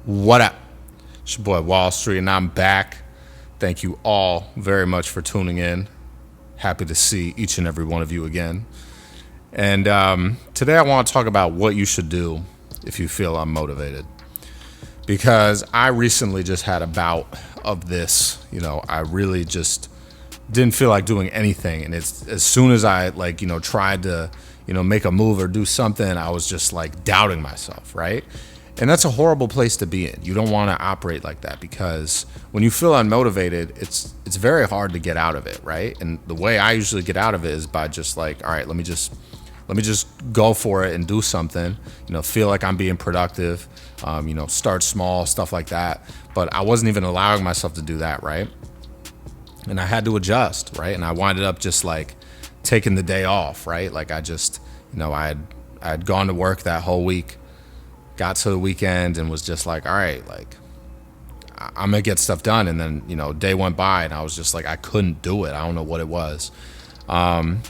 What up? It's your boy Wall Street, and I'm back. Thank you all very much for tuning in. Happy to see each and every one of you again. And today I want to talk about what you should do if you feel unmotivated. Because I recently just had a bout of this. I really just didn't feel like doing anything. And it's as soon as I tried to, make a move or do something, I was just like doubting myself, right? And that's a horrible place to be in. You don't want to operate like that because when you feel unmotivated, it's very hard to get out of it, right? And the way I usually get out of it is by just like, all right, let me just go for it and do something. Feel like I'm being productive. Start small, stuff like that. But I wasn't even allowing myself to do that, right? And I had to adjust, right? And I winded up just like taking the day off, right? Like I just, I had gone to work that whole week. Got to the weekend and was just like, all right, like I'm gonna get stuff done. And then, day went by and I was just like, I couldn't do it. I don't know what it was. But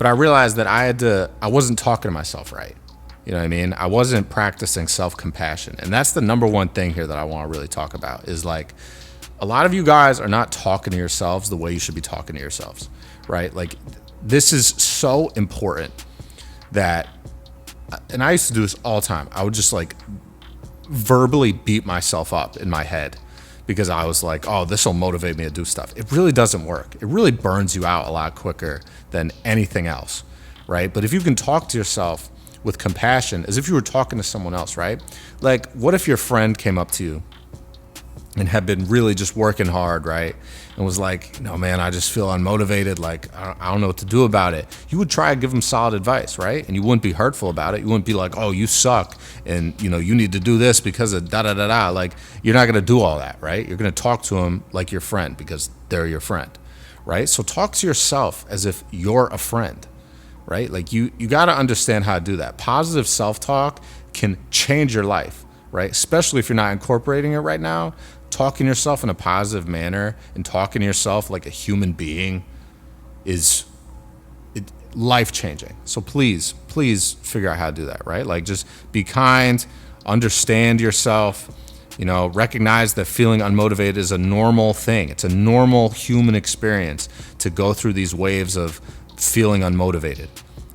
I realized that I wasn't talking to myself right. You know what I mean? I wasn't practicing self-compassion. And that's the number one thing here that I want to really talk about is like, a lot of you guys are not talking to yourselves the way you should be talking to yourselves, right? Like this is so important that, and I used to do this all the time. I would just like verbally beat myself up in my head because I was like, oh, this will motivate me to do stuff. It really doesn't work. It really burns you out a lot quicker than anything else, right? But if you can talk to yourself with compassion as if you were talking to someone else, right? Like what if your friend came up to you and had been really just working hard, right? And was like, no, man, I just feel unmotivated. Like, I don't know what to do about it. You would try to give them solid advice, right? And you wouldn't be hurtful about it. You wouldn't be like, oh, you suck. And, you need to do this because of da-da-da-da. Like, you're not going to do all that, right? You're going to talk to them like your friend because they're your friend, right? So talk to yourself as if you're a friend, right? Like, you got to understand how to do that. Positive self-talk can change your life, right? Especially if you're not incorporating it right now. Talking to yourself in a positive manner and talking to yourself like a human being is life-changing. So please figure out how to do that, right? Like just be kind, understand yourself, recognize that feeling unmotivated is a normal thing. It's a normal human experience to go through these waves of feeling unmotivated,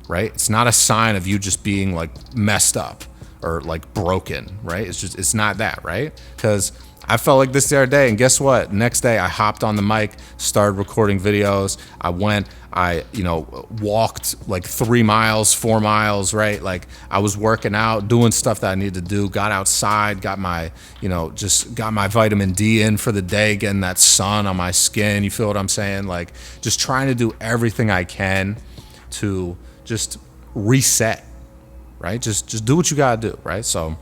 right? It's not a sign of you just being like messed up or like broken, right? It's not that, right? Because I felt like this the other day, and guess what? Next day, I hopped on the mic, started recording videos. I walked like 3 miles, 4 miles, right? Like I was working out, doing stuff that I needed to do, got outside, got my, got my vitamin D in for the day, getting that sun on my skin. You feel what I'm saying? Like just trying to do everything I can to just reset, right? Just do what you got to do, right? So,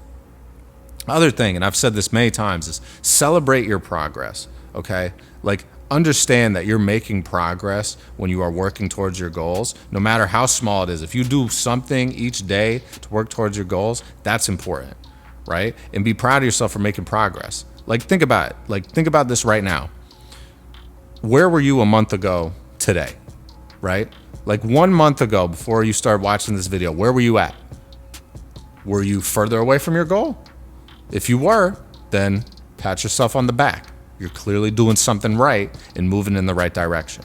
other thing, and I've said this many times, is celebrate your progress, okay? Like, understand that you're making progress when you are working towards your goals, no matter how small it is. If you do something each day to work towards your goals, that's important, right? And be proud of yourself for making progress. Like, think about it. Like, think about this right now. Where were you a month ago today, right? Like 1 month ago, before you started watching this video, where were you at? Were you further away from your goal? If you were, then pat yourself on the back. You're clearly doing something right and moving in the right direction.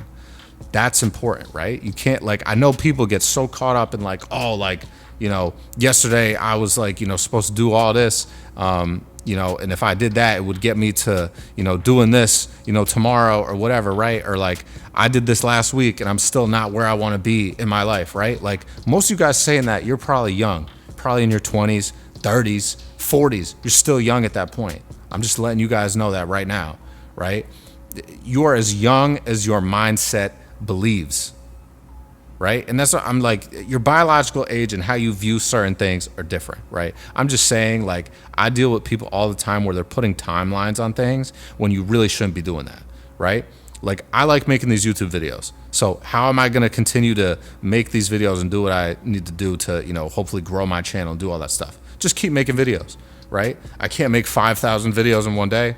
That's important, right? You can't, like, I know people get so caught up in like, oh, like, yesterday I was like, supposed to do all this, and if I did that, it would get me to, doing this, tomorrow or whatever, right? Or like, I did this last week and I'm still not where I want to be in my life, right? Like, most of you guys saying that, you're probably young, probably in your 20s, 30s, 40s. You're still young at that point. I'm just letting you guys know that right now, right? You are as young as your mindset believes, right? And that's what I'm like, your biological age and how you view certain things are different, right? I'm just saying, like, I deal with people all the time where they're putting timelines on things when you really shouldn't be doing that, right? Like, I like making these YouTube videos. So how am I going to continue to make these videos and do what I need to do to, hopefully grow my channel and do all that stuff? Just keep making videos, right? I can't make 5,000 videos in one day.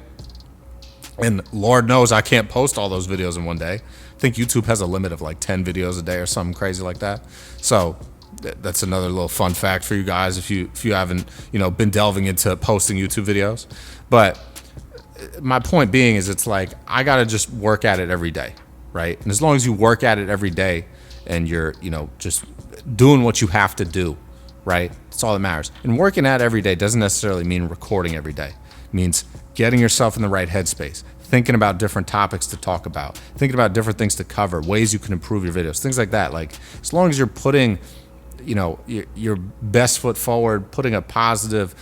And Lord knows I can't post all those videos in one day. I think YouTube has a limit of like 10 videos a day or something crazy like that. So That's another little fun fact for you guys if you haven't, been delving into posting YouTube videos. But my point being is, it's like, I got to just work at it every day, right? And as long as you work at it every day and you're, just doing what you have to do, right? That's all that matters. And working at it every day doesn't necessarily mean recording every day. It means getting yourself in the right headspace, thinking about different topics to talk about, thinking about different things to cover, ways you can improve your videos, things like that. Like, as long as you're putting, your best foot forward, putting a positive,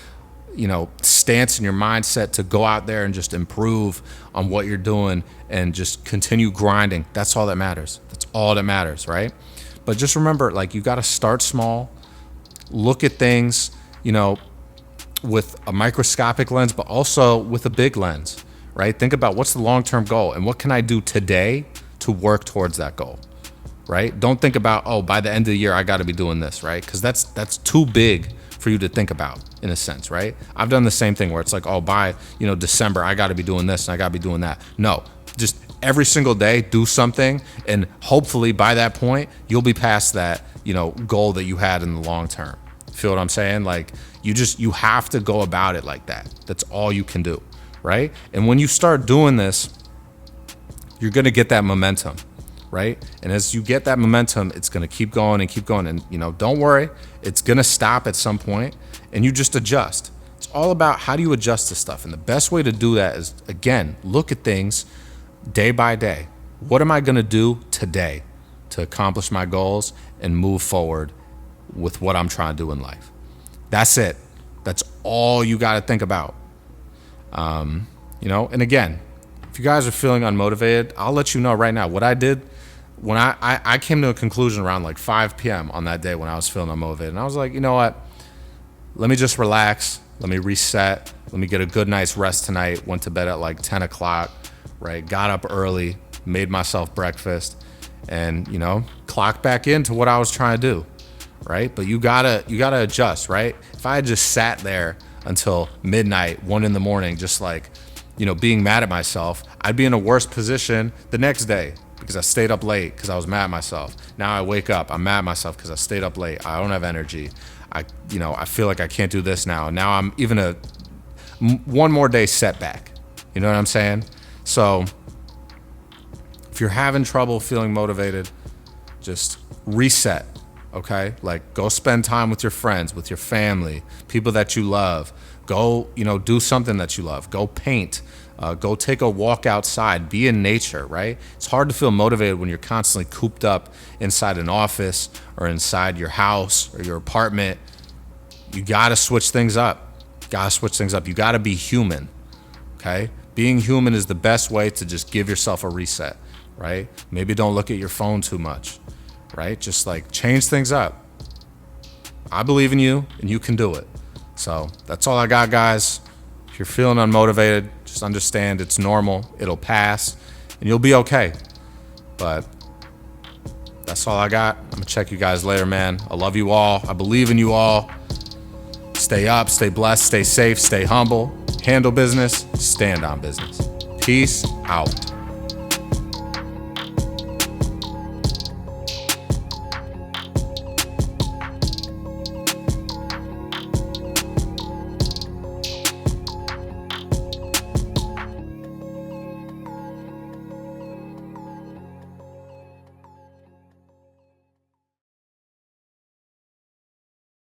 stance in your mindset to go out there and just improve on what you're doing and just continue grinding. That's all that matters. That's all that matters, right? But just remember, like, you got to start small, look at things, with a microscopic lens, but also with a big lens, right? Think about, what's the long-term goal and what can I do today to work towards that goal, right? Don't think about, oh, by the end of the year, I got to be doing this, right? Because that's too big for you to think about, in a sense, right? I've done the same thing where it's like, oh, by, December, I got to be doing this and I got to be doing that. No, just every single day, do something. And hopefully by that point, you'll be past that, goal that you had in the long term. Feel what I'm saying? Like, you have to go about it like that. That's all you can do, right? And when you start doing this, you're going to get that momentum, right? And as you get that momentum, it's going to keep going and keep going. And, don't worry, it's going to stop at some point and you just adjust. It's all about, how do you adjust to stuff? And the best way to do that is, again, look at things day by day. What am I going to do today to accomplish my goals and move forward with what I'm trying to do in life? That's it. That's all you got to think about. And again, if you guys are feeling unmotivated, I'll let you know right now what I did when I came to a conclusion around like 5 p.m. on that day when I was feeling unmotivated. And I was like, you know what? Let me just relax. Let me reset. Let me get a good night's rest tonight. Went to bed at like 10 o'clock, right? Got up early, made myself breakfast, and, clocked back into what I was trying to do, right? But you gotta adjust, right? If I had just sat there until midnight, 1 a.m, just like, being mad at myself, I'd be in a worse position the next day because I stayed up late because I was mad at myself. Now I wake up, I'm mad at myself because I stayed up late. I don't have energy. I feel like I can't do this now. Now I'm even one more day setback. You know what I'm saying? So if you're having trouble feeling motivated, just reset, okay? Like, go spend time with your friends, with your family, people that you love. Go, do something that you love. Go paint. Go take a walk outside. Be in nature, right? It's hard to feel motivated when you're constantly cooped up inside an office or inside your house or your apartment. You got to switch things up. You got to be human, okay? Being human is the best way to just give yourself a reset, right? Maybe don't look at your phone too much, right? Just like change things up. I believe in you and you can do it. So that's all I got, guys. If you're feeling unmotivated, just understand it's normal. It'll pass and you'll be okay. But that's all I got. I'm gonna check you guys later, man. I love you all. I believe in you all. Stay up, stay blessed, stay safe, stay humble, handle business, stand on business. Peace out.